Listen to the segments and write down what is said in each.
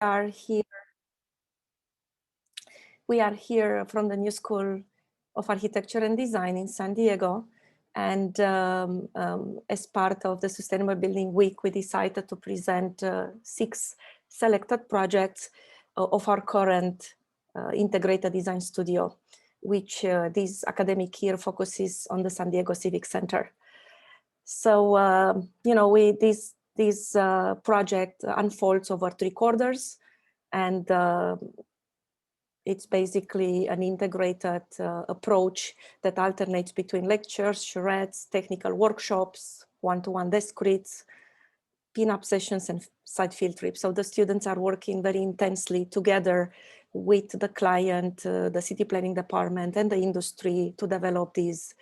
are here. We are here from the New School of Architecture and Design in San Diego. And as part of the Sustainable Building Week, we decided to present 6 selected projects of our current integrated design studio, which this academic year focuses on the San Diego Civic Center. So, you know, this project unfolds over 3 quarters, and it's basically an integrated approach that alternates between lectures, charrettes, technical workshops, one-to-one desk reads, pin-up sessions, and site field trips. So the students are working very intensely together with the client, the city planning department, and the industry to develop these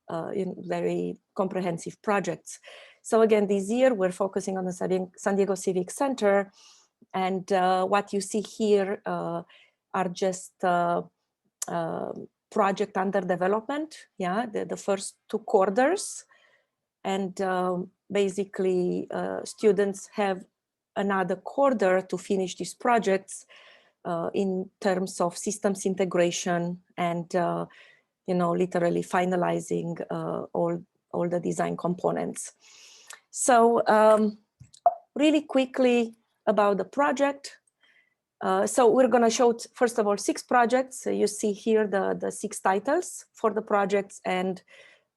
very comprehensive projects. So again, this year we're focusing on the San Diego Civic Center, and what you see here are just project under development, the first 2 quarters. And basically students have another quarter to finish these projects in terms of systems integration and you know, literally finalizing all the design components. So really quickly about the project. So we're going to show, first of all, 6 projects. You see here the 6 titles for the projects and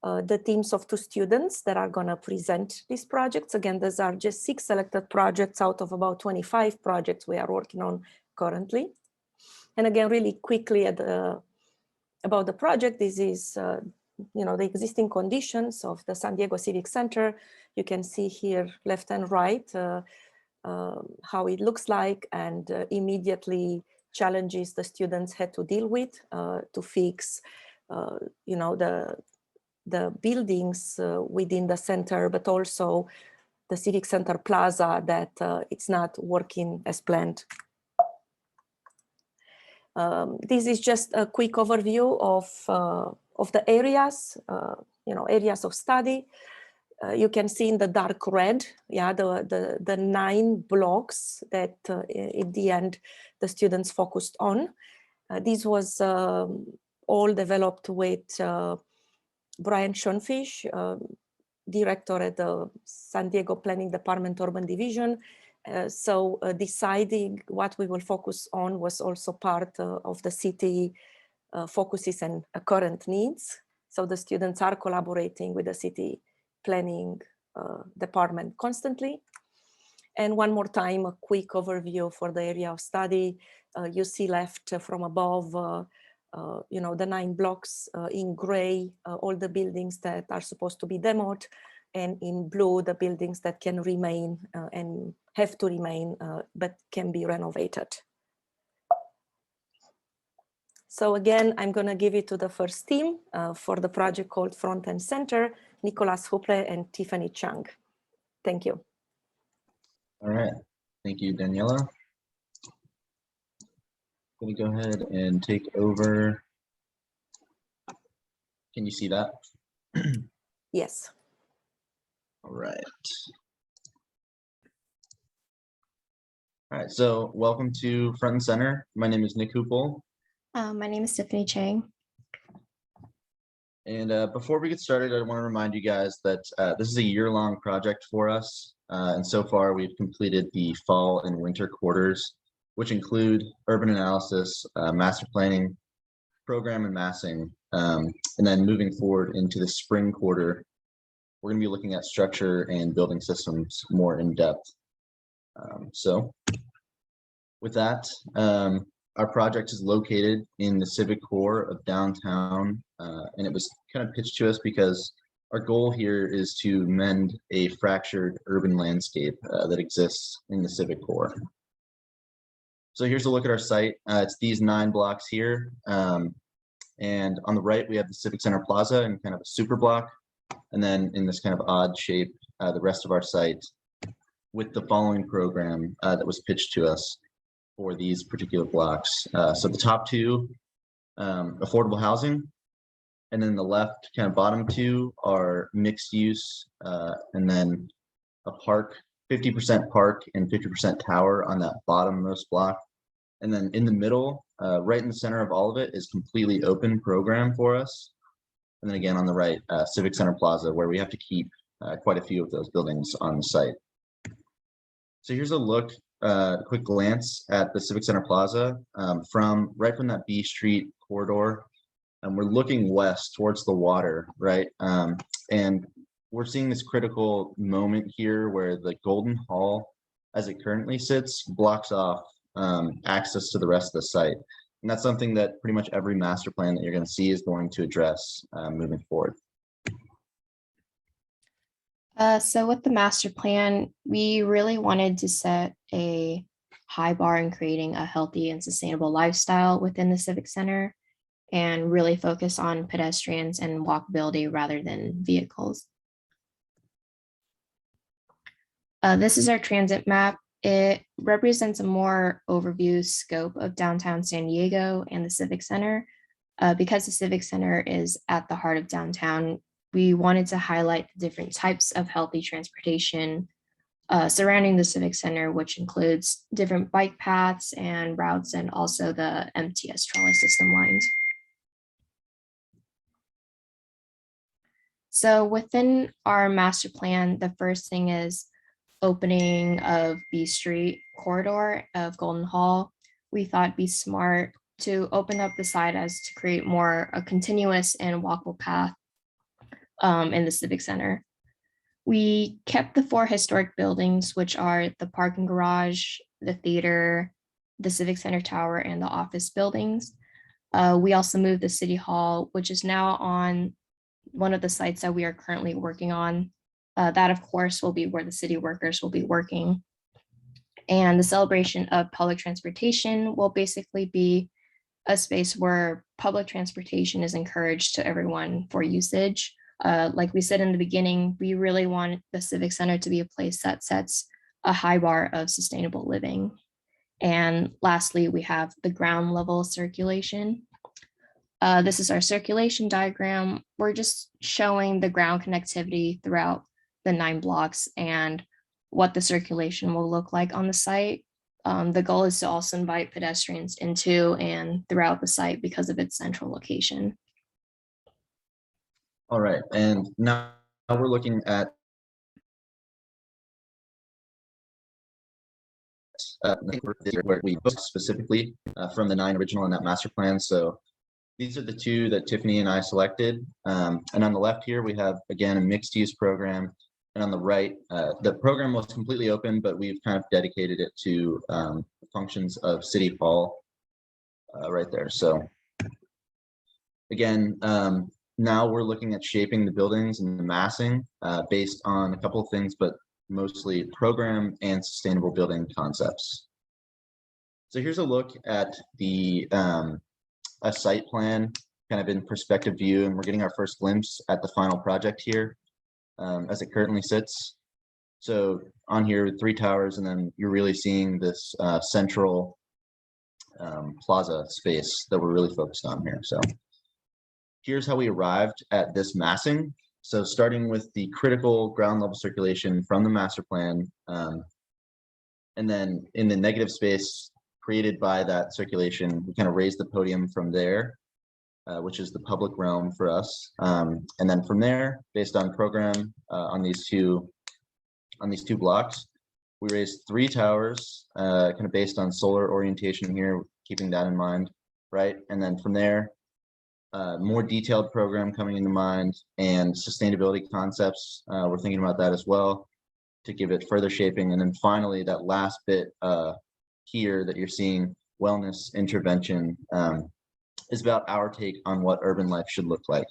the teams of 2 students that are going to present these projects. Again, these are just 6 selected projects out of about 25 projects we are working on currently. And again, really quickly about the project, this is you know, the existing conditions of the San Diego Civic Center. You can see here left and right how it looks like, and immediately challenges the students had to deal with to fix you know, the buildings within the center, but also the Civic Center Plaza that it's not working as planned. This is just a quick overview of the areas, you know, areas of study. You can see in the dark red, the 9 blocks that in the end the students focused on. This was all developed with Brian Schoenfish, director at the San Diego Planning Department Urban Division. So deciding what we will focus on was also part of the city focuses and current needs. So the students are collaborating with the city planning department constantly. And one more time, a quick overview for the area of study. You see left from above, you know, the 9 blocks, in gray, all the buildings that are supposed to be demoed, and in blue, the buildings that can remain and have to remain, but can be renovated. So again, I'm going to give it to the first team for the project called Front and Center, Nicolas Huple and Tiffany Chang. Thank you. All right. Thank you, Daniela. I'm going to go ahead and take over. Can you see that? Yes. All right. All right. So welcome to Front and Center. My name is Nick Hupel. My name is Tiffany Chang. And before we get started, I want to remind you guys that this is a year-long project for us. And so far, we've completed the fall and winter quarters, which include urban analysis, master planning, program and massing. And then moving forward into the spring quarter, we're going to be looking at structure and building systems more in depth. So with that, our project is located in the civic core of downtown, and it was kind of pitched to us because our goal here is to mend a fractured urban landscape that exists in the civic core. So here's a look at our site. It's these 9 blocks here. And on the right, we have the Civic Center Plaza in kind of a super block. And then in this kind of odd shape, the rest of our site with the following program that was pitched to us for these particular blocks. So the top 2, affordable housing, and then the left kind of bottom 2 are mixed use, and then a park 50% park and 50% tower on that bottommost block. And then in the middle, right in the center of all of it is completely open program for us. And then again, on the right, Civic Center Plaza, where we have to keep quite a few of those buildings on the site. So here's a look, quick glance at the Civic Center Plaza from that B Street corridor. And we're looking west towards the water, right? And we're seeing this critical moment here where the Golden Hall, as it currently sits, blocks off access to the rest of the site. And that's something that pretty much every master plan that you're going to see is going to address moving forward. So with the master plan, we really wanted to set a high bar in creating a healthy and sustainable lifestyle within the Civic Center and really focus on pedestrians and walkability rather than vehicles. This is our transit map. It represents a more overview scope of downtown San Diego and the Civic Center. Because the Civic Center is at the heart of downtown, we wanted to highlight the different types of healthy transportation surrounding the Civic Center, which includes different bike paths and routes, and also the MTS trolley system lines. So within our master plan, the first thing is opening of B Street corridor of Golden Hall. We thought it'd be smart to open up the side as to create more a continuous and walkable path in the Civic Center. We kept the 4 historic buildings, which are the parking garage, the theater, the Civic Center Tower, and the office buildings. We also moved the City Hall, which is now on one of the sites that we are currently working on. That, of course, will be where the city workers will be working. And the celebration of public transportation will basically be a space where public transportation is encouraged to everyone for usage. Like we said in the beginning, we really want the Civic Center to be a place that sets a high bar of sustainable living. And lastly, we have the ground level circulation. This is our circulation diagram. We're just showing the ground connectivity throughout the 9 blocks and what the circulation will look like on the site. The goal is to also invite pedestrians into and throughout the site because of its central location. All right, and now we're looking at where we booked specifically from the 9 original in that master plan. So these are the 2 that Tiffany and I selected. And on the left here, we have, again, a mixed use program. And on the right, the program was completely open, but we've kind of dedicated it to functions of City Hall right there. So again, now we're looking at shaping the buildings and the massing based on a couple of things, but mostly program and sustainable building concepts. So here's a look at the a site plan kind of in perspective view, and we're getting our first glimpse at the final project here as it currently sits. So on here, 3 towers, and then you're really seeing this central plaza space that we're really focused on here. So here's how we arrived at this massing. So starting with the critical ground level circulation from the master plan, and then in the negative space created by that circulation, we kind of raised the podium from there, which is the public realm for us. And then from there, based on program on these two blocks, we raised 3 towers, kind of based on solar orientation here, keeping that in mind, right? And then from there, more detailed program coming into mind, and sustainability concepts. We're thinking about that as well to give it further shaping. And then finally, that last bit here that you're seeing, wellness intervention, is about our take on what urban life should look like.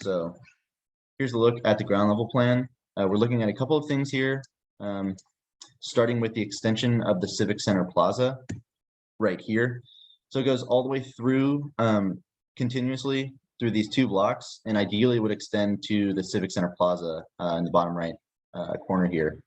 So here's a look at the ground level plan. We're looking at a couple of things here, starting with the extension of the Civic Center Plaza right here. So it goes all the way through continuously through these 2 blocks, and ideally would extend to the Civic Center Plaza in the bottom right corner here.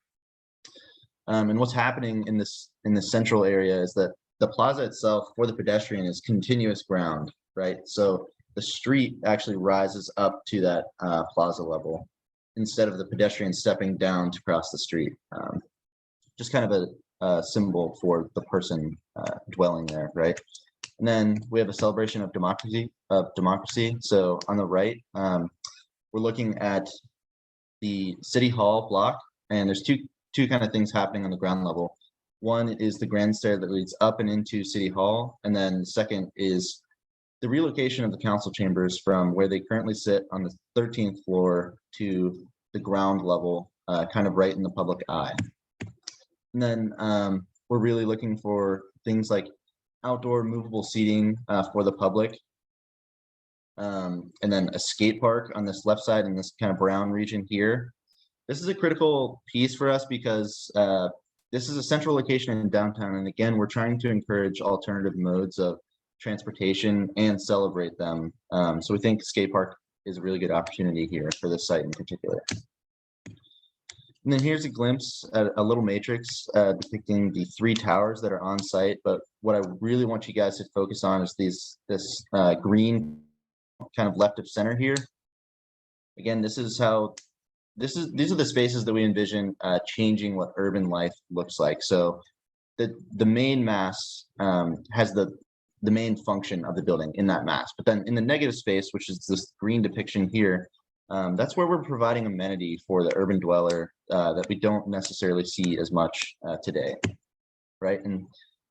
And what's happening in this central area is that the plaza itself for the pedestrian is continuous ground, right? So the street actually rises up to that plaza level. instead of the pedestrian stepping down to cross the street. Just kind of a symbol for the person dwelling there, right? And then we have a celebration of democracy. So on the right, we're looking at the City Hall block, and there's two kind of things happening on the ground level. One is the grand stair that leads up and into City Hall, and then the second is the relocation of the council chambers from where they currently sit on the 13th floor to the ground level, kind of right in the public eye. And then we're really looking for things like outdoor movable seating for the public. And then a skate park on this left side in this kind of brown region here. This is a critical piece for us because this is a central location in downtown. And again, we're trying to encourage alternative modes of transportation and celebrate them. So we think skate park is a really good opportunity here for this site in particular. And then here's a glimpse at a little matrix depicting the 3 towers that are on site. But what I really want you guys to focus on is this green kind of left of center here. Again, these are the spaces that we envision changing what urban life looks like. So the main mass has the main function of the building in that mass. But then in the negative space, which is this green depiction here, that's where we're providing amenity for the urban dweller that we don't necessarily see as much today, right? And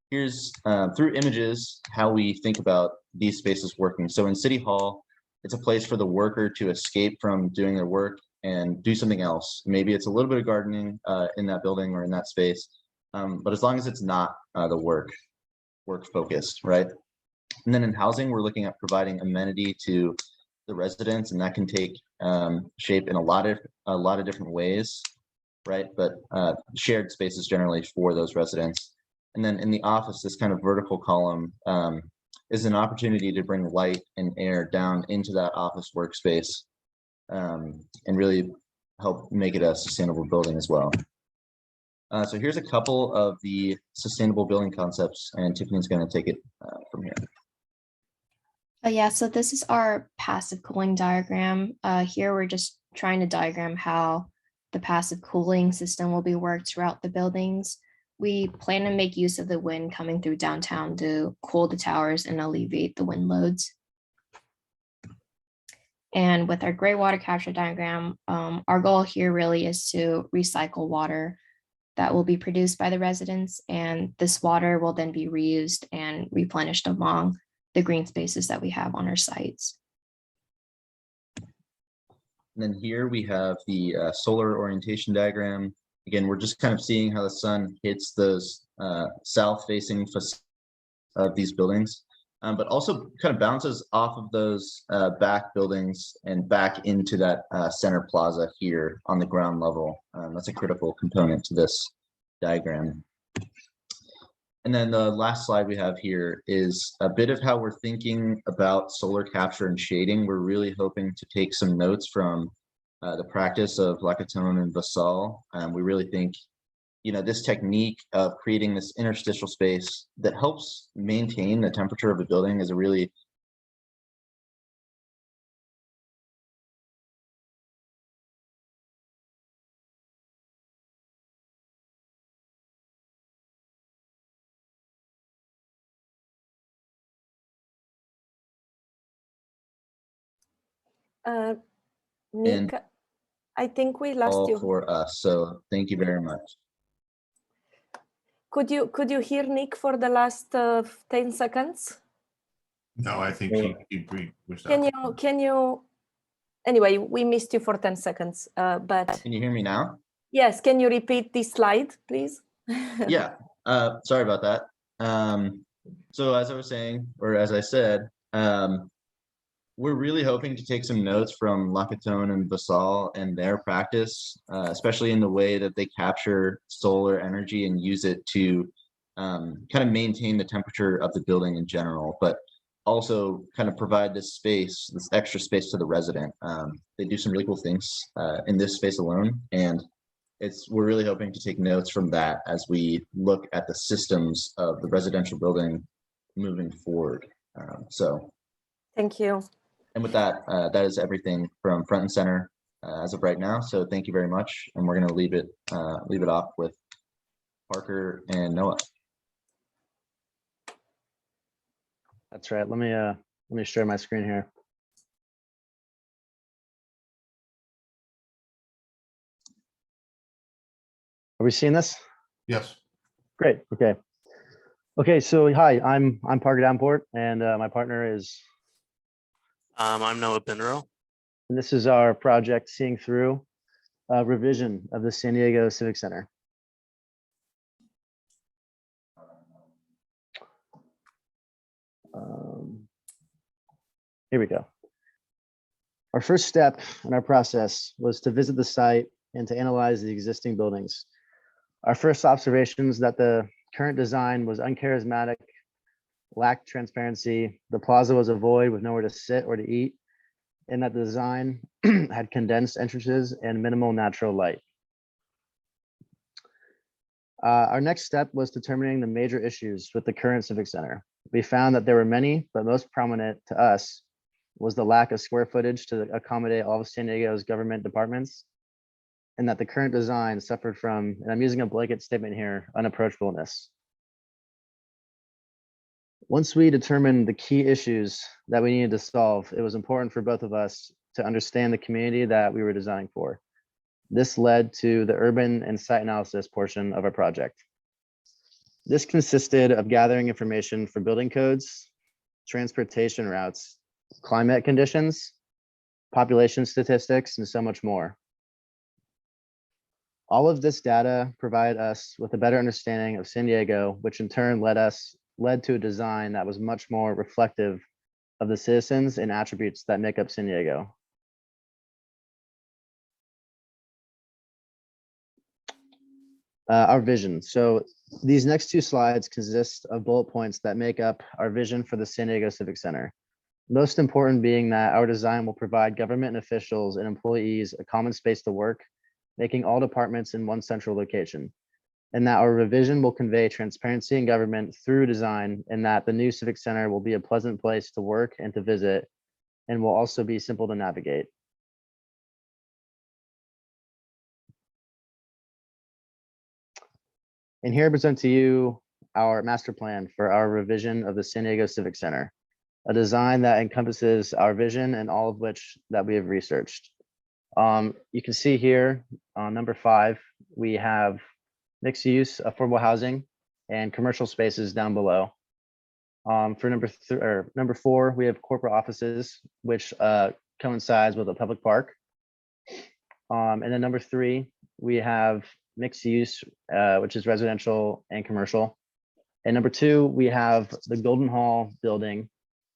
here's through images how we think about these spaces working. So in City Hall, it's a place for the worker to escape from doing their work and do something else. Maybe it's a little bit of gardening in that building or in that space, but as long as it's not the work focused, right? And then in housing, we're looking at providing amenity to the residents, and that can take shape in a lot of different ways, right? But shared spaces generally for those residents. And then in the office, this kind of vertical column is an opportunity to bring light and air down into that office workspace and really help make it a sustainable building as well. So here's a couple of the sustainable building concepts, and Tiffany's going to take it from here. Yeah, so this is our passive cooling diagram. Here we're just trying to diagram how the passive cooling system will be worked throughout the buildings. We plan to make use of the wind coming through downtown to cool the towers and alleviate the wind loads. And with our gray water capture diagram, our goal here really is to recycle water that will be produced by the residents, and this water will then be reused and replenished among the green spaces that we have on our sites. And then here we have the solar orientation diagram. Again, we're just kind of seeing how the sun hits those south-facing facades of these buildings, but also kind of bounces off of those back buildings and back into that center plaza here on the ground level. That's a critical component to this diagram. And then the last slide we have here is a bit of how we're thinking about solar capture and shading. We're really hoping to take some notes from the practice of Lacatone and Vassal. We really think, this technique of creating this interstitial space that helps maintain the temperature of a building is a really Nick, I think we lost you. for us. So thank you very much. Could you hear Nick for the last 10 seconds? No, I think he was Can you? Anyway, we missed you for 10 seconds. But Can you hear me now? yes, can you repeat this slide, please? Yeah. Sorry about that. So as I was saying, or as I said, we're really hoping to take some notes from Lacatone and Vassal and their practice, especially in the way that they capture solar energy and use it to kind of maintain the temperature of the building in general, but also kind of provide this space, this extra space to the resident. They do some really cool things in this space alone, and we're really hoping to take notes from that as we look at the systems of the residential building moving forward. So thank you. And with that, that is everything from front and center as of right now. So thank you very much. And we're going to leave it off with Parker and Noah. That's right. Let me share my screen here. Are we seeing this? Yes. Great. Okay. Okay. So hi, I'm Parker Davenport, and my partner is. I'm Noah Bindero. And this is our project, Seeing Through, revision of the San Diego Civic Center. Here we go. Our first step in our process was to visit the site and to analyze the existing buildings. Our first observations that the current design was uncharismatic, lacked transparency, the plaza was a void with nowhere to sit or to eat, and that the design had condensed entrances and minimal natural light. Our next step was determining the major issues with the current Civic Center. We found that there were many, but most prominent to us was the lack of square footage to accommodate all of San Diego's government departments, and that the current design suffered from, and I'm using a blanket statement here, unapproachableness. Once we determined the key issues that we needed to solve, it was important for both of us to understand the community that we were designing for. This led to the urban and site analysis portion of our project. This consisted of gathering information for building codes, transportation routes, climate conditions, population statistics, and so much more. All of this data provided us with a better understanding of San Diego, which in turn led to a design that was much more reflective of the citizens and attributes that make up San Diego. Our vision. So these next two slides consist of bullet points that make up our vision for the San Diego Civic Center. Most important being that our design will provide government officials and employees a common space to work, making all departments in one central location, and that our revision will convey transparency in government through design, and that the new Civic Center will be a pleasant place to work and to visit, and will also be simple to navigate. And here I present to you our master plan for our revision of the San Diego Civic Center, a design that encompasses our vision and all of which that we have researched. You can see here on number 5, we have mixed use, affordable housing, and commercial spaces down below. For number 4, we have corporate offices, which coincides with a public park. And then number 3, we have mixed use, which is residential and commercial. And number 2, we have the Golden Hall building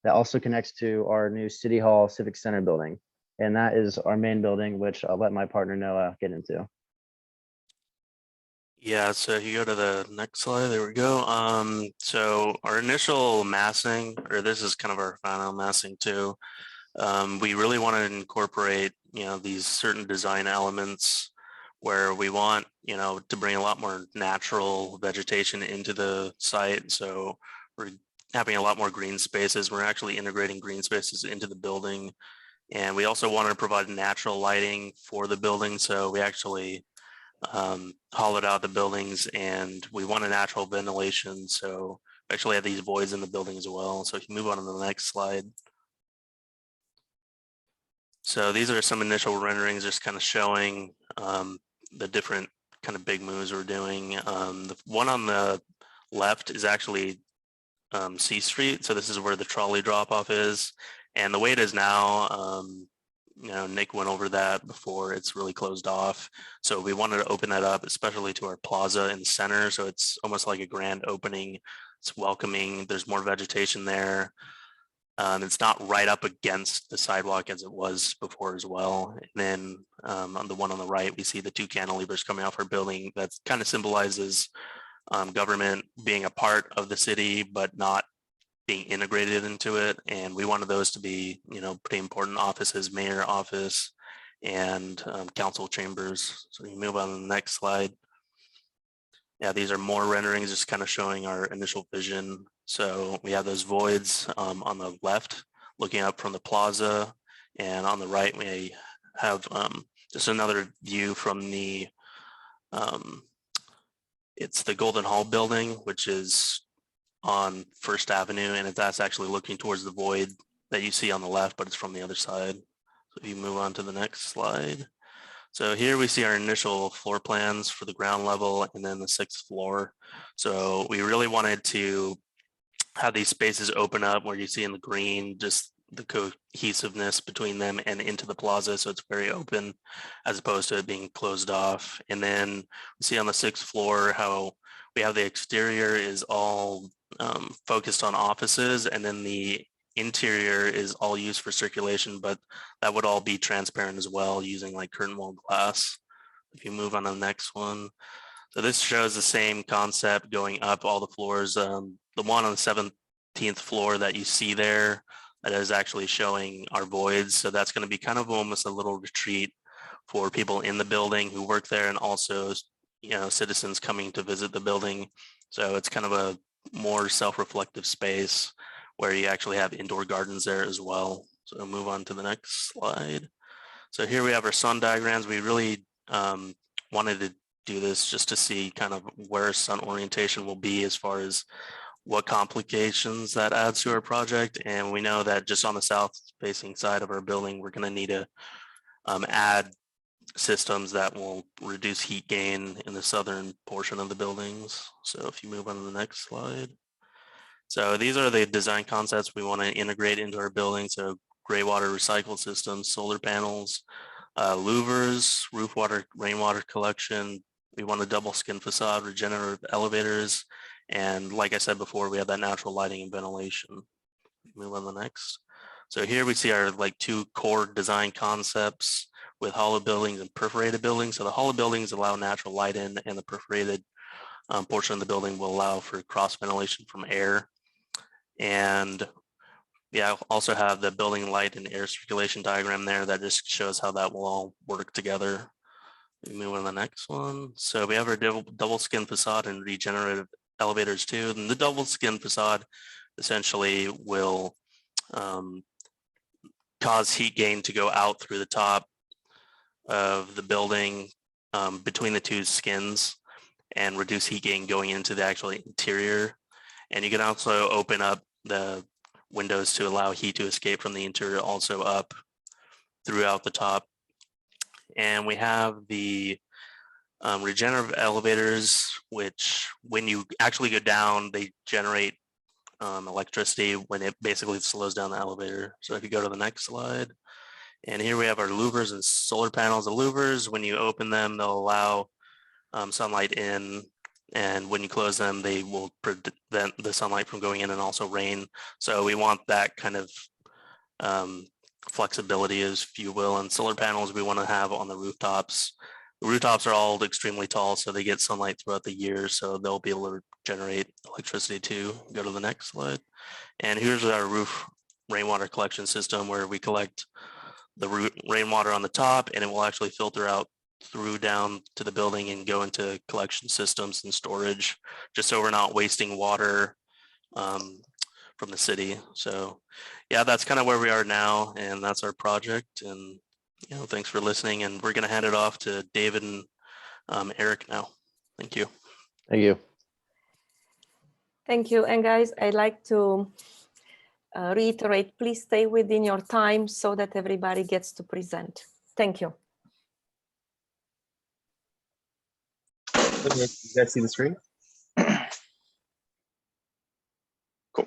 that also connects to our new City Hall Civic Center building. And that is our main building, which I'll let my partner Noah get into. Yeah, so if you go to the next slide, there we go. So our initial massing, or this is kind of our final massing too. We really want to incorporate, these certain design elements where we want, to bring a lot more natural vegetation into the site. So we're having a lot more green spaces. We're actually integrating green spaces into the building. And we also want to provide natural lighting for the building. So we actually hollowed out the buildings, and we want a natural ventilation. So we actually have these voids in the building as well. So if you move on to the next slide. So these are some initial renderings just kind of showing the different kind of big moves we're doing. The one on the left is actually C Street. So this is where the trolley drop off is. And the way it is now, Nick went over that before, it's really closed off. So we wanted to open that up, especially to our plaza in the center. So it's almost like a grand opening. It's welcoming. There's more vegetation there. It's not right up against the sidewalk as it was before as well. And then on the one on the right, we see the 2 cantilevers coming off our building. That kind of symbolizes government being a part of the city, but not being integrated into it. And we wanted those to be, pretty important offices, mayor office and council chambers. So you move on to the next slide. Yeah, these are more renderings, just kind of showing our initial vision. So we have those voids on the left, looking up from the plaza, and on the right, we have just another view from the, it's the Golden Hall building, which is on First Avenue, and that's actually looking towards the void that you see on the left, but it's from the other side. So if you move on to the next slide. So here we see our initial floor plans for the ground level and then the 6th floor. So we really wanted to have these spaces open up where you see in the green, just the cohesiveness between them and into the plaza. So it's very open as opposed to it being closed off. And then we see on the 6th floor how we have the exterior is all focused on offices, and then the interior is all used for circulation, but that would all be transparent as well using like curtain wall glass. If you move on to the next one. So this shows the same concept going up all the floors. The one on the 17th floor that you see there, that is actually showing our voids. So that's going to be kind of almost a little retreat for people in the building who work there, and also, you know, citizens coming to visit the building. So it's kind of a more self-reflective space where you actually have indoor gardens there as well. So move on to the next slide. So here we have our sun diagrams. We really wanted to do this just to see kind of where sun orientation will be as far as what complications that adds to our project. And we know that just on the south facing side of our building, we're going to need to add systems that will reduce heat gain in the southern portion of the buildings. So if you move on to the next slide. So these are the design concepts we want to integrate into our building. So gray water recycle systems, solar panels, louvers, roof water, rainwater collection. We want a double skin facade, regenerative elevators. And like I said before, we have that natural lighting and ventilation. Move on to the next. So here we see our like 2 core design concepts with hollow buildings and perforated buildings. So the hollow buildings allow natural light in, and the perforated portion of the building will allow for cross ventilation from air. And yeah, I also have the building light and air circulation diagram there that just shows how that will all work together. We move on to the next one. So we have our double skin facade and regenerative elevators too. And the double skin facade essentially will cause heat gain to go out through the top of the building between the 2 skins and reduce heat gain going into the actual interior. And you can also open up the windows to allow heat to escape from the interior also up throughout the top. And we have the regenerative elevators, which when you actually go down, they generate electricity when it basically slows down the elevator. So if you go to the next slide, and here we have our louvers and solar panels. The louvers, when you open them, they'll allow sunlight in, and when you close them, they will prevent the sunlight from going in and also rain. So we want that kind of flexibility, as you will. And solar panels we want to have on the rooftops. The rooftops are all extremely tall, so they get sunlight throughout the year, so they'll be able to generate electricity too. Go to the next slide. And here's our roof rainwater collection system, where we collect the rainwater on the top, and it will actually filter out through down to the building and go into collection systems and storage, just so we're not wasting water from the city. So yeah, that's kind of where we are now, and that's our project. And you know, thanks for listening, and we're going to hand it off to David and Eric now. Thank you. Thank you. Thank you. And guys, I'd like to reiterate, please stay within your time so that everybody gets to present. Thank you. Okay, you guys see the screen? Cool.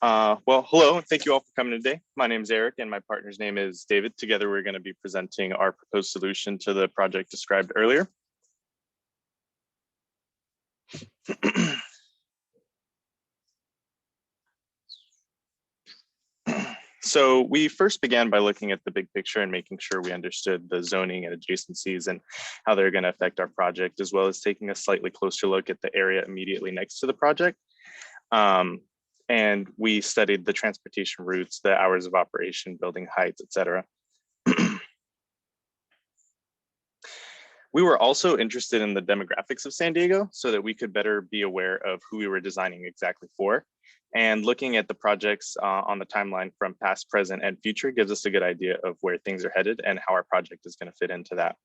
Well, hello, and thank you all for coming today. My name is Eric, and my partner's name is David. Together, we're going to be presenting our proposed solution to the project described earlier. So we first began by looking at the big picture and making sure we understood the zoning and adjacencies and how they're going to affect our project, as well as taking a slightly closer look at the area immediately next to the project. And we studied the transportation routes, the hours of operation, building heights, etc. We were also interested in the demographics of San Diego so that we could better be aware of who we were designing exactly for. And looking at the projects on the timeline from past, present, and future gives us a good idea of where things are headed and how our project is going to fit into that.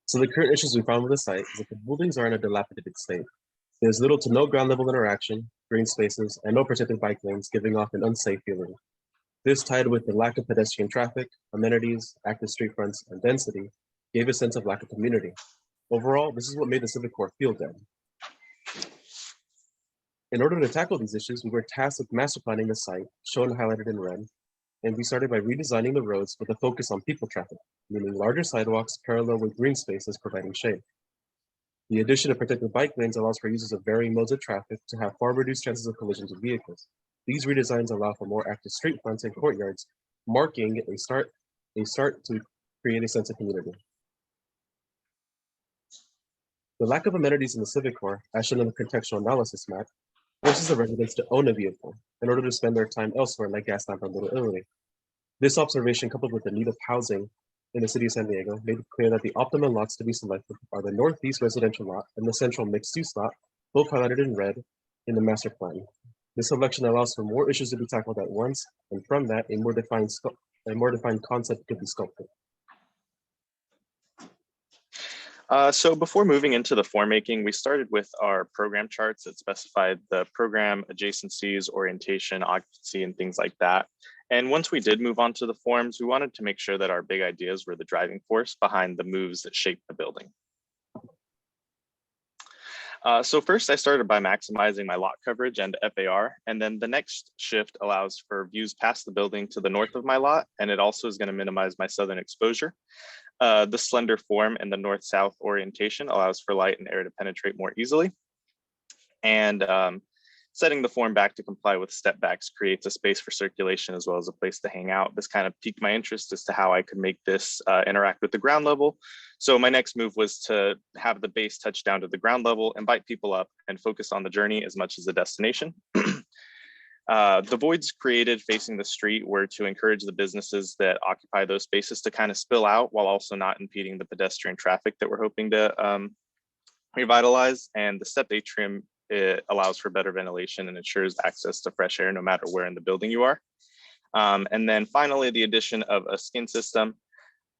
So the current issues we found with the site is that the buildings are in a dilapidated state. There's little to no ground level interaction, green spaces, and no protected bike lanes, giving off an unsafe feeling. This, tied with the lack of pedestrian traffic, amenities, active street fronts, and density, gave a sense of lack of community. Overall, this is what made the Civic Core feel dead. In order to tackle these issues, we were tasked with master planning the site, shown highlighted in red, and we started by redesigning the roads with a focus on people traffic, meaning larger sidewalks parallel with green spaces providing shade. The addition of protected bike lanes allows for users of varying modes of traffic to have far reduced chances of collisions with vehicles. These redesigns allow for more active street fronts and courtyards, marking a start to create a sense of community. The lack of amenities in the Civic Core, as shown in the contextual analysis map, forces the residents to own a vehicle in order to spend their time elsewhere, like gas lamp or Little Italy. This observation, coupled with the need of housing in the city of San Diego, made it clear that the optimum lots to be selected are the northeast residential lot and the central mixed-use lot, both highlighted in red in the master plan. This selection allows for more issues to be tackled at once, and from that, a more defined concept could be sculpted. So before moving into the form making, we started with our program charts that specified the program adjacencies, orientation, occupancy, and things like that. And once we did move on to the forms, we wanted to make sure that our big ideas were the driving force behind the moves that shaped the building. So first I started by maximizing my lot coverage and FAR, and then the next shift allows for views past the building to the north of my lot, and it also is going to minimize my southern exposure. The slender form and the north-south orientation allows for light and air to penetrate more easily. And setting the form back to comply with step backs creates a space for circulation as well as a place to hang out. This kind of piqued my interest as to how I could make this interact with the ground level. So my next move was to have the base touch down to the ground level, invite people up, and focus on the journey as much as the destination. The voids created facing the street were to encourage the businesses that occupy those spaces to kind of spill out while also not impeding the pedestrian traffic that we're hoping to revitalize. And the stepped atrium, it allows for better ventilation and ensures access to fresh air no matter where in the building you are. And then finally, the addition of a skin system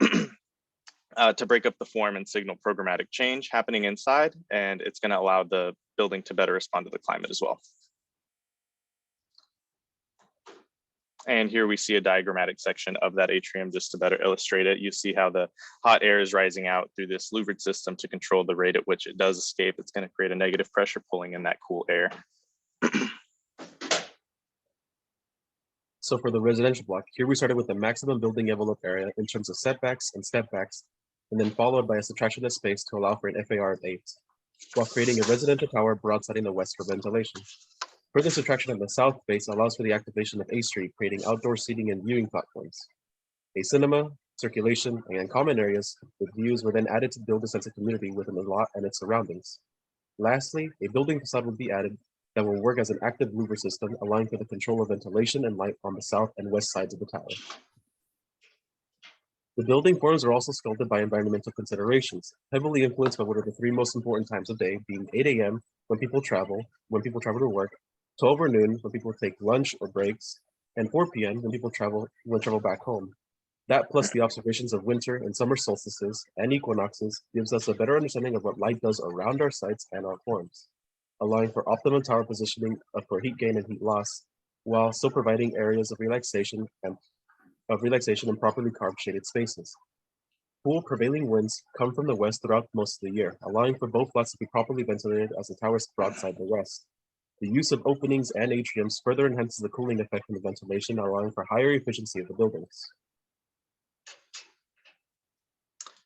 to break up the form and signal programmatic change happening inside. And it's going to allow the building to better respond to the climate as well. And here we see a diagrammatic section of that atrium just to better illustrate it. You see how the hot air is rising out through this louvered system to control the rate at which it does escape. It's going to create a negative pressure pulling in that cool air. So for the residential block, here we started with the maximum building envelope area in terms of setbacks and step backs, and then followed by a subtraction of space to allow for an FAR of 8, while creating a residential tower broadsiding the west for ventilation. Further subtraction of the south face allows for the activation of A Street, creating outdoor seating and viewing platforms. A cinema, circulation, and common areas with views were then added to build a sense of community within the lot and its surroundings. Lastly, a building facade will be added that will work as an active louver system, allowing for the control of ventilation and light on the south and west sides of the tower. The building forms are also sculpted by environmental considerations, heavily influenced by what are the 3 most important times of day, being 8 a.m. when people travel to work, 12 or noon when people take lunch or breaks, and 4 p.m. when people travel back home. That plus the observations of winter and summer solstices and equinoxes gives us a better understanding of what light does around our sites and our forms, allowing for optimum tower positioning for heat gain and heat loss, while still providing areas of relaxation and properly carved shaded spaces. Cool prevailing winds come from the west throughout most of the year, allowing for both lots to be properly ventilated as the towers broadside the west. The use of openings and atriums further enhances the cooling effect from the ventilation, allowing for higher efficiency of the buildings.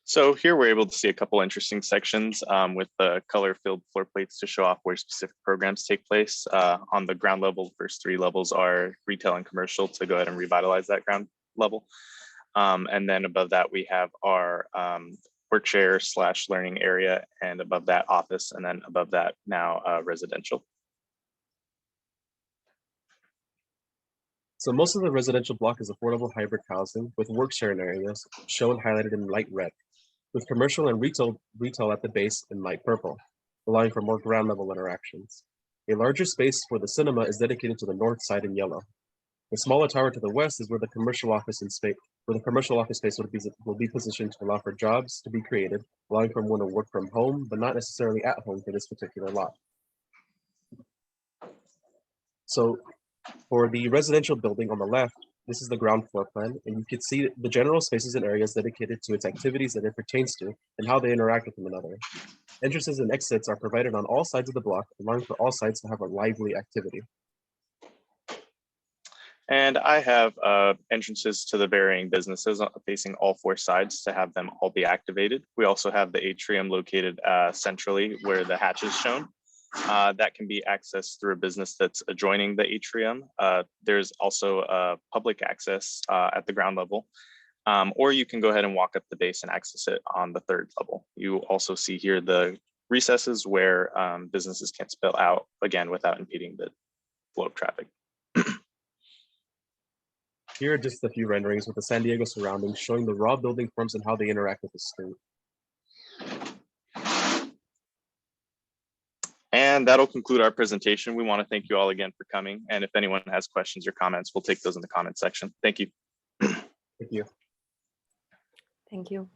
So here we're able to see a couple interesting sections with the color-filled floor plates to show off where specific programs take place. On the ground level, the first 3 levels are retail and commercial to go ahead and revitalize that ground level. And then above that, we have our work share / learning area, and above that office, and then above that now residential. So most of the residential block is affordable hybrid housing with work sharing areas shown highlighted in light red, with commercial and retail at the base in light purple, allowing for more ground level interactions. A larger space for the cinema is dedicated to the north side in yellow. The smaller tower to the west is where the commercial office space will be positioned to allow for jobs to be created, allowing for one to work from home, but not necessarily at home for this particular lot. So for the residential building on the left, this is the ground floor plan, and you can see the general spaces and areas dedicated to its activities that it pertains to and how they interact with one another. Entrances and exits are provided on all sides of the block, allowing for all sides to have a lively activity. And I have entrances to the varying businesses facing all 4 sides to have them all be activated. We also have the atrium located centrally where the hatch is shown. That can be accessed through a business that's adjoining the atrium. There's also public access at the ground level, or you can go ahead and walk up the base and access it on the 3rd level. You also see here the recesses where businesses can spill out, again, without impeding the flow of traffic. Here are just a few renderings with the San Diego surroundings showing the raw building forms and how they interact with the street. And that'll conclude our presentation. We want to thank you all again for coming. And if anyone has questions or comments, we'll take those in the comment section. Thank you. Thank you. Thank you.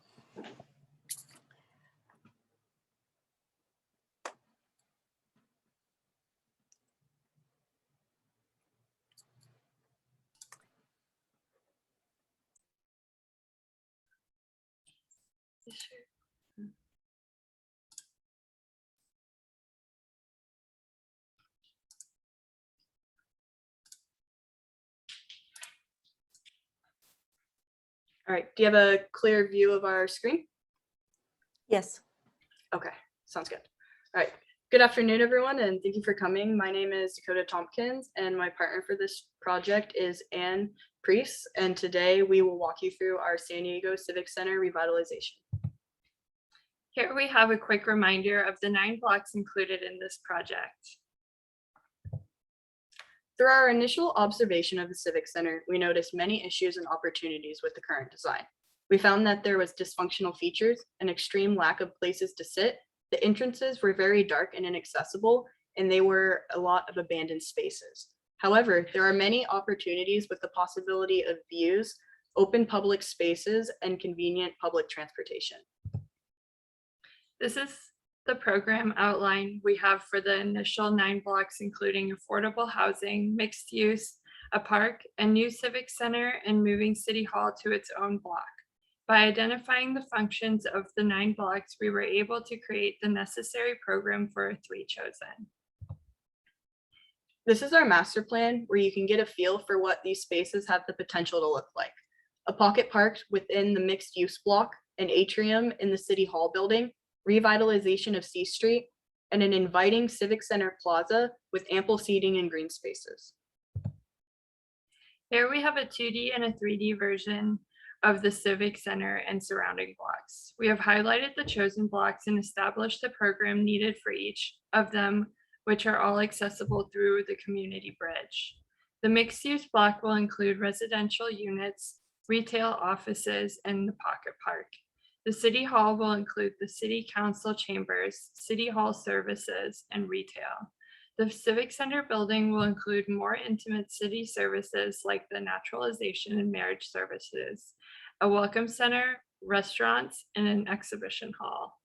All right, do you have a clear view of our screen? Yes. Okay, sounds good. All right, good afternoon, everyone, and thank you for coming. My name is Dakota Tompkins, and my partner for this project is Ann Priest, and today we will walk you through our San Diego Civic Center revitalization. Here we have a quick reminder of the 9 blocks included in this project. Through our initial observation of the Civic Center, we noticed many issues and opportunities with the current design. We found that there was dysfunctional features, an extreme lack of places to sit, the entrances were very dark and inaccessible, and they were a lot of abandoned spaces. However, there are many opportunities with the possibility of views, open public spaces, and convenient public transportation. This is the program outline we have for the initial 9 blocks, including affordable housing, mixed use, a park, a new civic center, and moving City Hall to its own block. By identifying the functions of the 9 blocks, we were able to create the necessary program for 3 chosen. This is our master plan where you can get a feel for what these spaces have the potential to look like. A pocket park within the mixed use block, an atrium in the City Hall building, revitalization of C Street, and an inviting Civic Center plaza with ample seating and green spaces. Here we have a 2D and a 3D version of the Civic Center and surrounding blocks. We have highlighted the chosen blocks and established the program needed for each of them, which are all accessible through the community bridge. The mixed-use block will include residential units, retail offices, and the pocket park. The City Hall will include the City Council chambers, City Hall services, and retail. The Civic Center building will include more intimate city services like the naturalization and marriage services, a welcome center, restaurants, and an exhibition hall.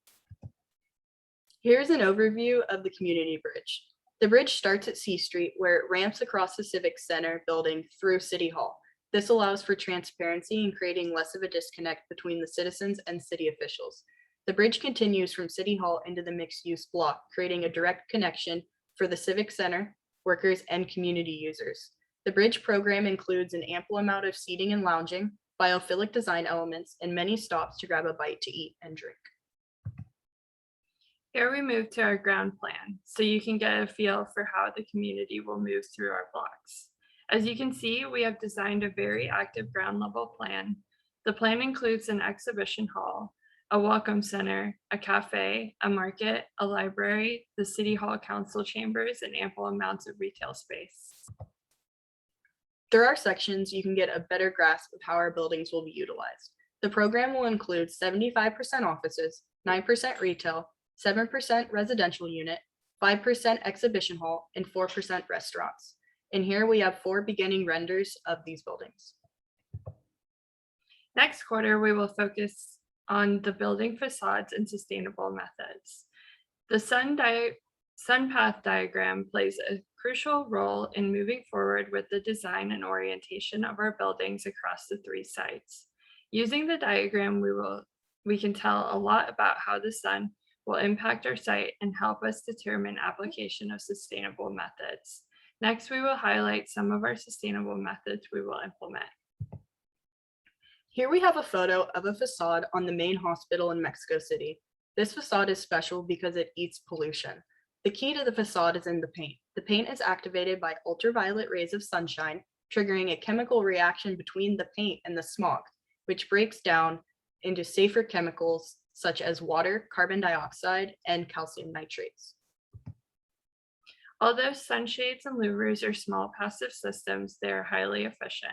Here's an overview of the community bridge. The bridge starts at C Street where it ramps across the Civic Center building through City Hall. This allows for transparency and creating less of a disconnect between the citizens and city officials. The bridge continues from City Hall into the mixed-use block, creating a direct connection for the Civic Center, workers, and community users. The bridge program includes an ample amount of seating and lounging, biophilic design elements, and many stops to grab a bite to eat and drink. Here we move to our ground plan, so you can get a feel for how the community will move through our blocks. As you can see, we have designed a very active ground level plan. The plan includes an exhibition hall, a welcome center, a cafe, a market, a library, the City Hall Council chambers, and ample amounts of retail space. Through our sections, you can get a better grasp of how our buildings will be utilized. The program will include 75% offices, 9% retail, 7% residential unit, 5% exhibition hall, and 4% restaurants. And here we have 4 beginning renders of these buildings. Next quarter, we will focus on the building facades and sustainable methods. The sun path diagram plays a crucial role in moving forward with the design and orientation of our buildings across the 3 sites. Using the diagram, we can tell a lot about how the sun will impact our site and help us determine application of sustainable methods. Next, we will highlight some of our sustainable methods we will implement. Here we have a photo of a facade on the main hospital in Mexico City. This facade is special because it eats pollution. The key to the facade is in the paint. The paint is activated by ultraviolet rays of sunshine, triggering a chemical reaction between the paint and the smog, which breaks down into safer chemicals such as water, carbon dioxide, and calcium nitrates. Although sunshades and louvers are small passive systems, they are highly efficient.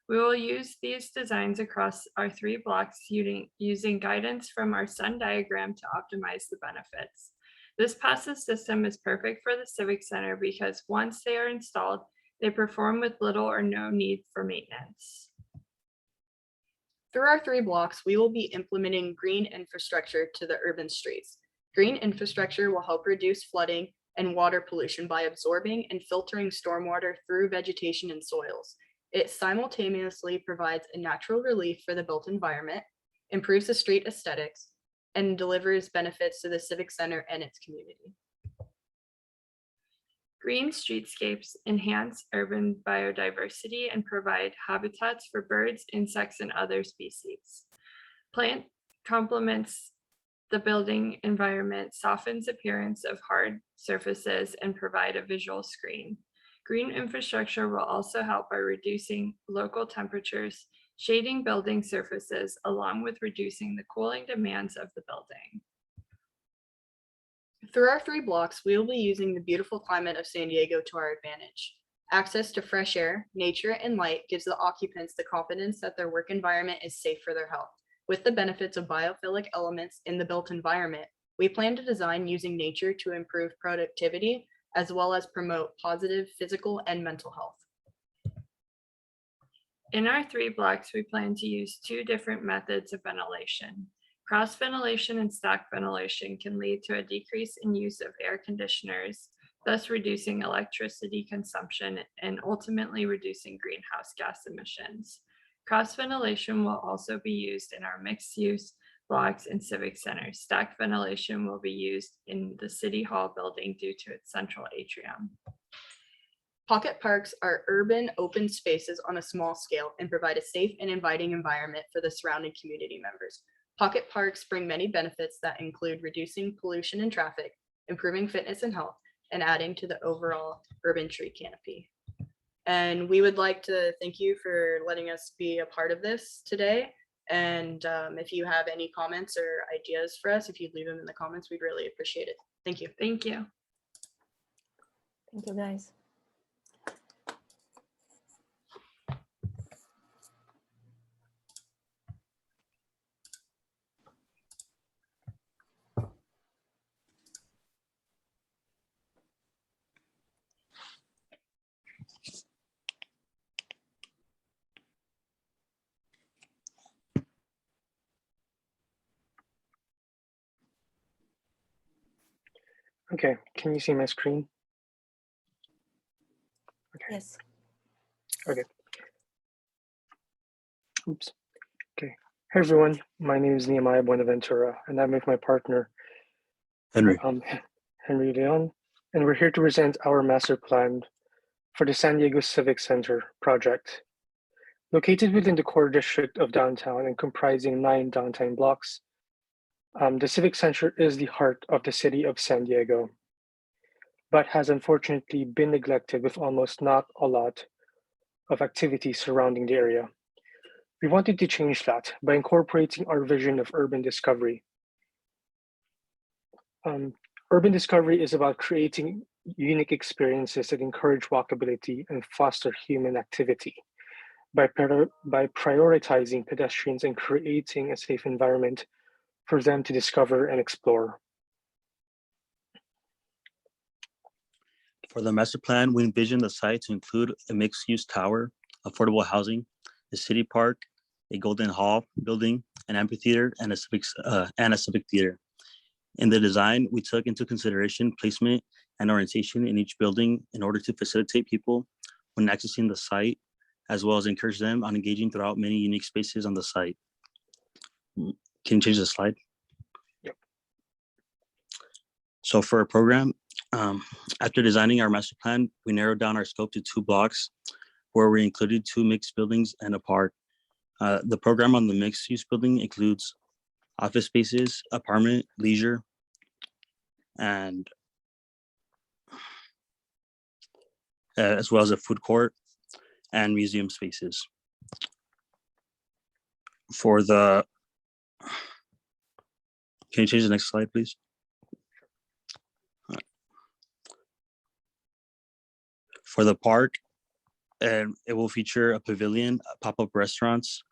We will use these designs across our 3 blocks using guidance from our sun diagram to optimize the benefits. This passive system is perfect for the Civic Center because once they are installed, they perform with little or no need for maintenance. Through our 3 blocks, we will be implementing green infrastructure to the urban streets. Green infrastructure will help reduce flooding and water pollution by absorbing and filtering stormwater through vegetation and soils. It simultaneously provides a natural relief for the built environment, improves the street aesthetics, and delivers benefits to the Civic Center and its community. Green streetscapes enhance urban biodiversity and provide habitats for birds, insects, and other species. Plant complements the building environment, softens appearance of hard surfaces, and provide a visual screen. Green infrastructure will also help by reducing local temperatures, shading building surfaces, along with reducing the cooling demands of the building. Through our 3 blocks, we will be using the beautiful climate of San Diego to our advantage. Access to fresh air, nature, and light gives the occupants the confidence that their work environment is safe for their health. With the benefits of biophilic elements in the built environment, we plan to design using nature to improve productivity, as well as promote positive physical and mental health. In our 3 blocks, we plan to use 2 different methods of ventilation. Cross ventilation and stack ventilation can lead to a decrease in use of air conditioners, thus reducing electricity consumption and ultimately reducing greenhouse gas emissions. Cross ventilation will also be used in our mixed-use blocks and civic centers. Stack ventilation will be used in the City Hall building due to its central atrium. Pocket parks are urban open spaces on a small scale and provide a safe and inviting environment for the surrounding community members. Pocket parks bring many benefits that include reducing pollution and traffic, improving fitness and health, and adding to the overall urban tree canopy. And we would like to thank you for letting us be a part of this today. And if you have any comments or ideas for us, if you'd leave them in the comments, we'd really appreciate it. Thank you. Thank you. Thank you, guys. Okay, can you see my screen? Okay. Yes. Okay. Oops. Okay. Hey everyone, my name is Nehemiah Buenaventura, and I'm with my partner Henry. Henry Leon, and we're here to present our master plan for the San Diego Civic Center project. Located within the core district of downtown and comprising 9 downtown blocks, the Civic Center is the heart of the city of San Diego, but has unfortunately been neglected with almost not a lot of activity surrounding the area. We wanted to change that by incorporating our vision of urban discovery. Urban discovery is about creating unique experiences that encourage walkability and foster human activity. By prioritizing pedestrians and creating a safe environment for them to discover and explore. For the master plan, we envision the site to include a mixed-use tower, affordable housing, a city park, a Golden Hall building, an amphitheater, and a civic theater. In the design, we took into consideration placement and orientation in each building in order to facilitate people when accessing the site, as well as encourage them on engaging throughout many unique spaces on the site. Can you change the slide? Yep. So for our program, after designing our master plan, we narrowed down our scope to 2 blocks where we included 2 mixed buildings and a park. The program on the mixed use building includes office spaces, apartment, leisure, and as well as a food court and museum spaces. For the, can you change the next slide, please? For the park, and it will feature a pavilion, pop-up restaurants,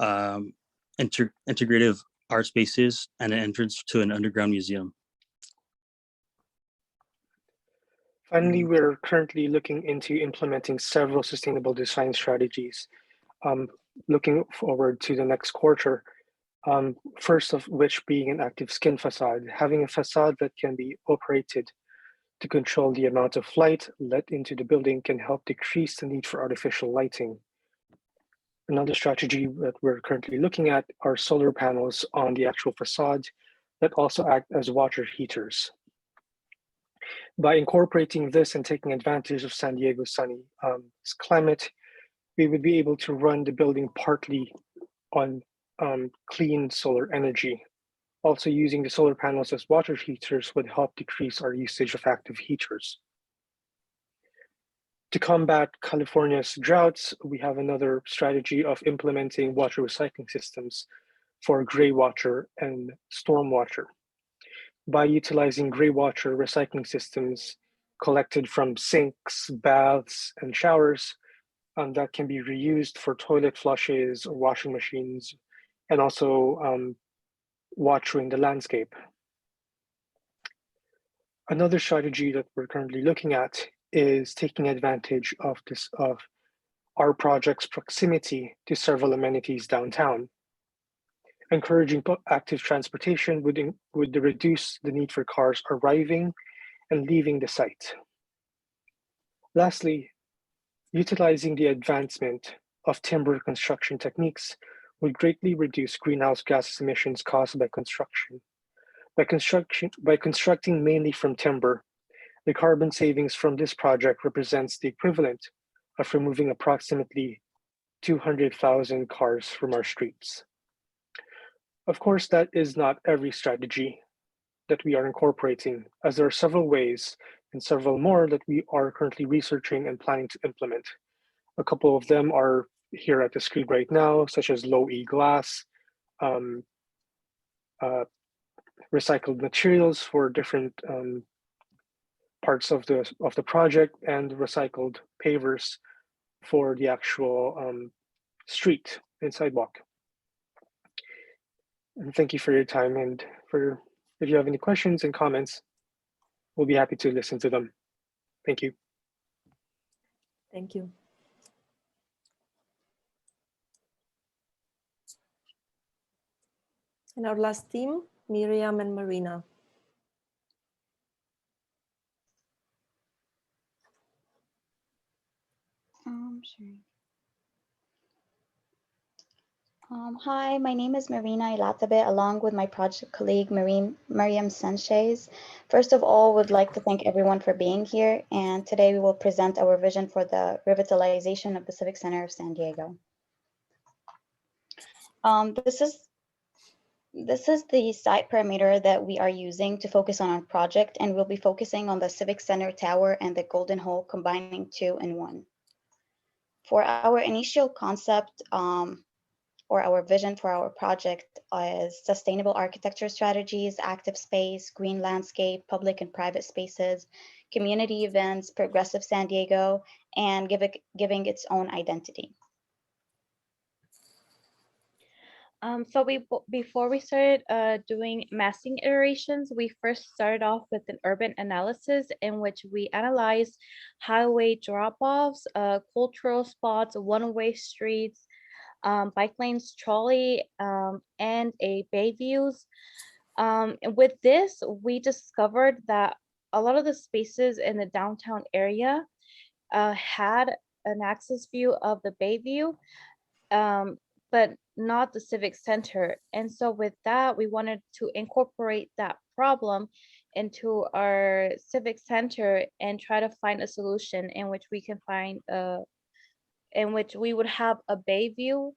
integrative art spaces, and an entrance to an underground museum. Finally, we're currently looking into implementing several sustainable design strategies. Looking forward to the next quarter, first of which being an active skin facade, having a facade that can be operated to control the amount of light let into the building can help decrease the need for artificial lighting. Another strategy that we're currently looking at are solar panels on the actual facade that also act as water heaters. By incorporating this and taking advantage of San Diego's sunny climate, we would be able to run the building partly on clean solar energy. Also, using the solar panels as water heaters would help decrease our usage of active heaters. To combat California's droughts, we have another strategy of implementing water recycling systems for gray water and storm water. By utilizing gray water recycling systems collected from sinks, baths, and showers, that can be reused for toilet flushes or washing machines, and also watering the landscape. Another strategy that we're currently looking at is taking advantage of our project's proximity to several amenities downtown. Encouraging active transportation would reduce the need for cars arriving and leaving the site. Lastly, utilizing the advancement of timber construction techniques would greatly reduce greenhouse gas emissions caused by construction. By constructing mainly from timber, the carbon savings from this project represents the equivalent of removing approximately 200,000 cars from our streets. Of course, that is not every strategy that we are incorporating, as there are several ways and several more that we are currently researching and planning to implement. A couple of them are here at the screen right now, such as low-E glass, recycled materials for different parts of the project, and recycled pavers for the actual street and sidewalk. And thank you for your time, and if you have any questions and comments, we'll be happy to listen to them. Thank you. Thank you. And our last team, Miriam and Marina. Sure. Hi, my name is Marina Ilatabe, along with my project colleague, Mariam Sanchez. First of all, would like to thank everyone for being here. And today we will present our vision for the revitalization of the Civic Center of San Diego. This is the site parameter that we are using to focus on our project, and we'll be focusing on the Civic Center Tower and the Golden Hole, combining 2 in 1. For our initial concept, or our vision for our project is sustainable architecture strategies, active space, green landscape, public and private spaces, community events, progressive San Diego, and giving its own identity. Before we started doing massing iterations, we first started off with an urban analysis in which we analyzed highway drop-offs, cultural spots, one-way streets, bike lanes, trolley, and a bay views. And with this, we discovered that a lot of the spaces in the downtown area had an access view of the bay view, but not the Civic Center. And so with that, we wanted to incorporate that problem into our Civic Center and try to find a solution in which we can find in which we would have a bay view.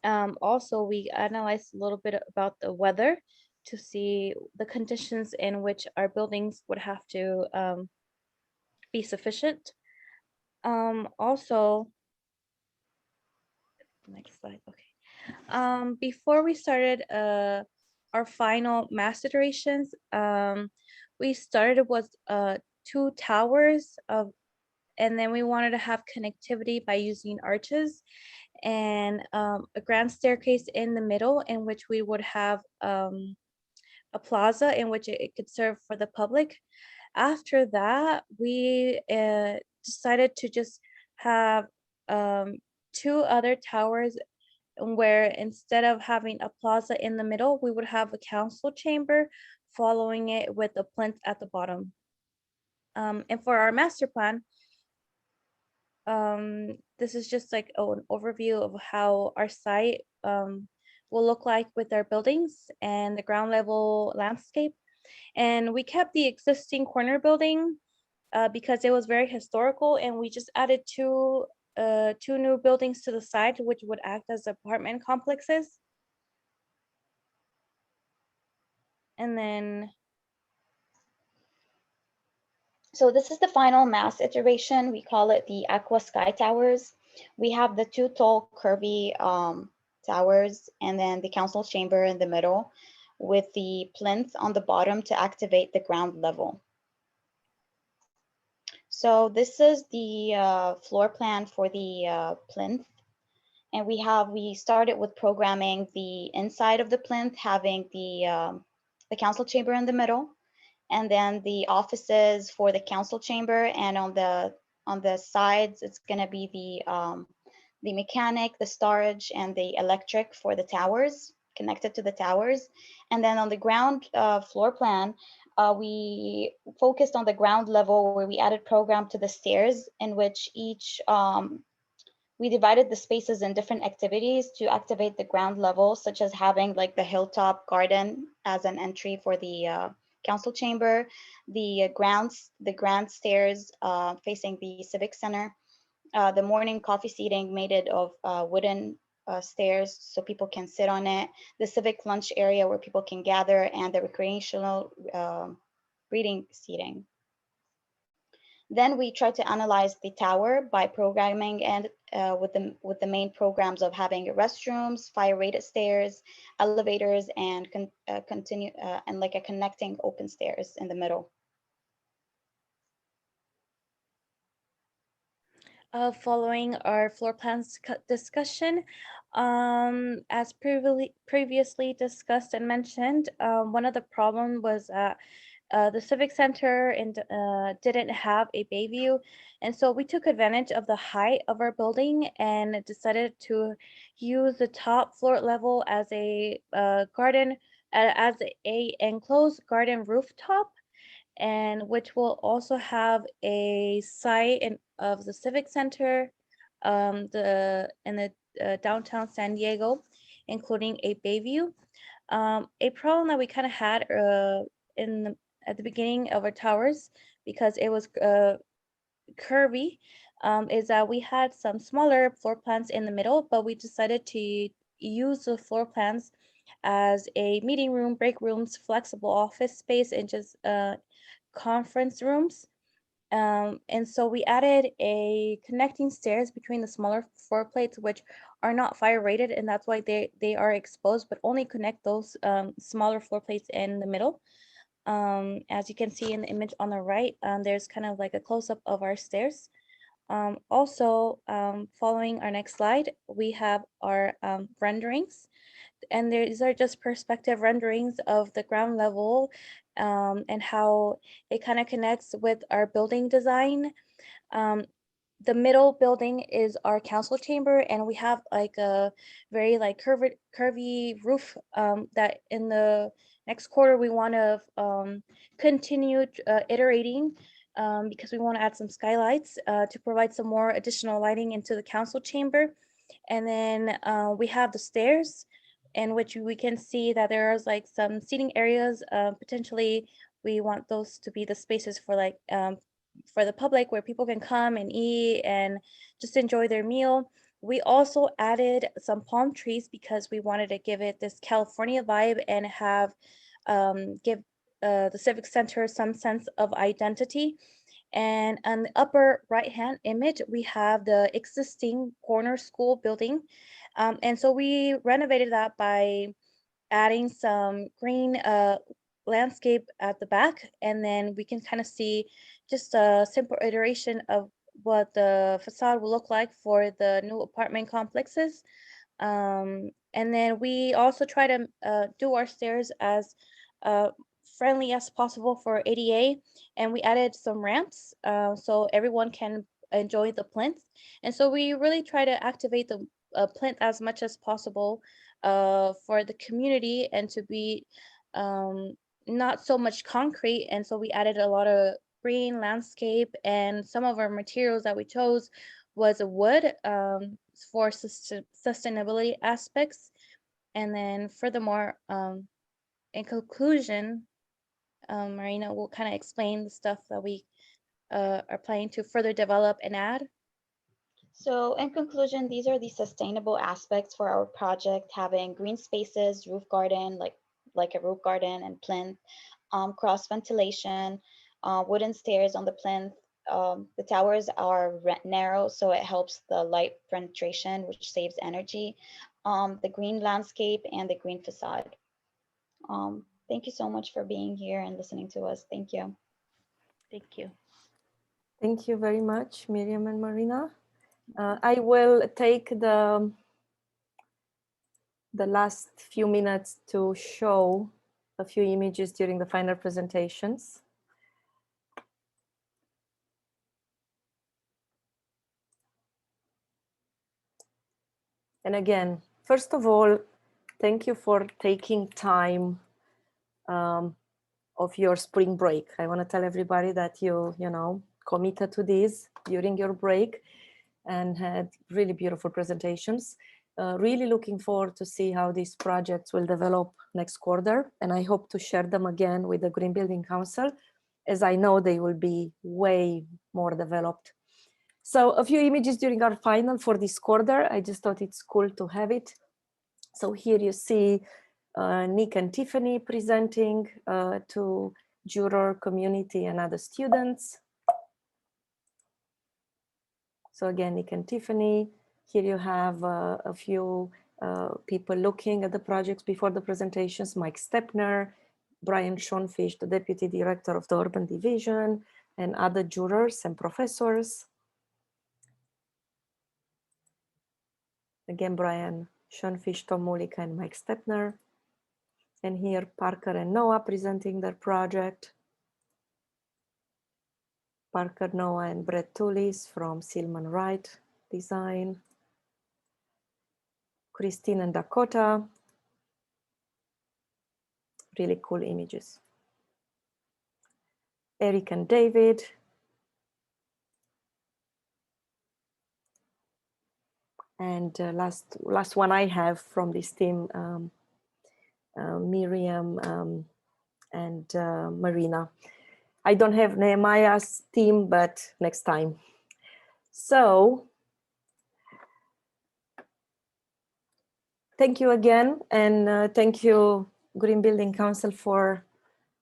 Also, we analyzed a little bit about the weather to see the conditions in which our buildings would have to be sufficient. Also, next slide, okay. Before we started our final mass iterations, we started with 2 towers and then we wanted to have connectivity by using arches and a grand staircase in the middle in which we would have a plaza in which it could serve for the public. After that, we decided to just have 2 other towers where instead of having a plaza in the middle, we would have a council chamber following it with a plinth at the bottom. And for our master plan, this is just like an overview of how our site will look like with our buildings and the ground level landscape. And we kept the existing corner building because it was very historical, and we just added 2 new buildings to the side, which would act as apartment complexes. And then, so this is the final mass iteration. We call it the Aqua Sky Towers. We have the 2 tall curvy towers and then the council chamber in the middle with the plinth on the bottom to activate the ground level. So this is the floor plan for the plinth. And we started with programming the inside of the plinth, having the council chamber in the middle, and then the offices for the council chamber, and on the sides it's going to be the mechanic, the storage, and the electric for the towers connected to the towers. And then on the ground floor plan, we focused on the ground level where we added program to the stairs in which each we divided the spaces in different activities to activate the ground level, such as having like the hilltop garden as an entry for the council chamber, the grand stairs facing the Civic Center, the morning coffee seating made it of wooden stairs so people can sit on it, the civic lunch area where people can gather, and the recreational reading seating. Then we try to analyze the tower by programming and with the main programs of having restrooms, fire rated stairs, elevators, and and like a connecting open stairs in the middle. Following our floor plans discussion, as previously discussed and mentioned, one of the problem was the Civic Center didn't have a bay view, and so we took advantage of the height of our building and decided to use the top floor level as a garden, as a enclosed garden rooftop, and which will also have a site of the Civic Center, in the downtown San Diego, including a bay view. A problem that we kind of had at the beginning of our towers, because it was curvy, is that we had some smaller floor plans in the middle, but we decided to use the floor plans as a meeting room, break rooms, flexible office space, and just conference rooms. And so we added a connecting stairs between the smaller floor plates, which are not fire rated, and that's why they are exposed, but only connect those smaller floor plates in the middle. As you can see in the image on the right, there's kind of like a close-up of our stairs. Also, following our next slide, we have our renderings. And these are just perspective renderings of the ground level and how it kind of connects with our building design. The middle building is our council chamber, and we have like a very like curvy roof that in the next quarter we want to continue iterating because we want to add some skylights to provide some more additional lighting into the council chamber. And then we have the stairs, in which we can see that there's like some seating areas. Potentially, we want those to be the spaces for like for the public where people can come and eat and just enjoy their meal. We also added some palm trees because we wanted to give it this California vibe and have give the Civic Center some sense of identity. And on the upper right hand image, we have the existing corner school building. And so we renovated that by adding some green landscape at the back, and then we can kind of see just a simple iteration of what the facade will look like for the new apartment complexes. And then we also try to do our stairs as friendly as possible for ADA, and we added some ramps so everyone can enjoy the plinth. And so we really try to activate the plinth as much as possible for the community and to be not so much concrete. And so we added a lot of green landscape, and some of our materials that we chose was wood for sustainability aspects. And then furthermore, in conclusion, Marina will kind of explain the stuff that we are planning to further develop and add. So in conclusion, these are the sustainable aspects for our project, having green spaces, roof garden, like a roof garden and plinth, cross ventilation, wooden stairs on the plinth. The towers are narrow, so it helps the light penetration, which saves energy. The green landscape and the green facade. Thank you so much for being here and listening to us. Thank you. Thank you. Thank you very much, Miriam and Marina. I will take the last few minutes to show a few images during the final presentations. And again, first of all, thank you for taking time of your spring break. I want to tell everybody that you committed to this during your break and had really beautiful presentations. Really looking forward to see how these projects will develop next quarter. And I hope to share them again with the Green Building Council, as I know they will be way more developed. So a few images during our final for this quarter. I just thought it's cool to have it. So here you see Nick and Tiffany presenting to juror community and other students. So again, Nick and Tiffany. Here you have a few people looking at the projects before the presentations: Mike Stepner, Brian Schoenfish, the Deputy Director of the Urban Division, and other jurors and professors. Again, Brian Schoenfish, Tom Mulika, and Mike Stepner. And here, Parker and Noah presenting their project. Parker, Noah, and Brett Tullis from Silman Wright Design. Christine and Dakota. Really cool images. Eric and David. And last one I have from this team, Miriam and Marina. I don't have Nehemiah's team, but next time. So thank you again, and thank you, Green Building Council, for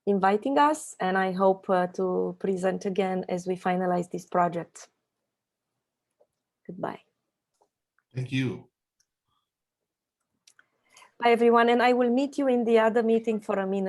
inviting us, and I hope to present again as we finalize this project. Goodbye. Thank you. Bye, everyone, and I will meet you in the other meeting for a minute.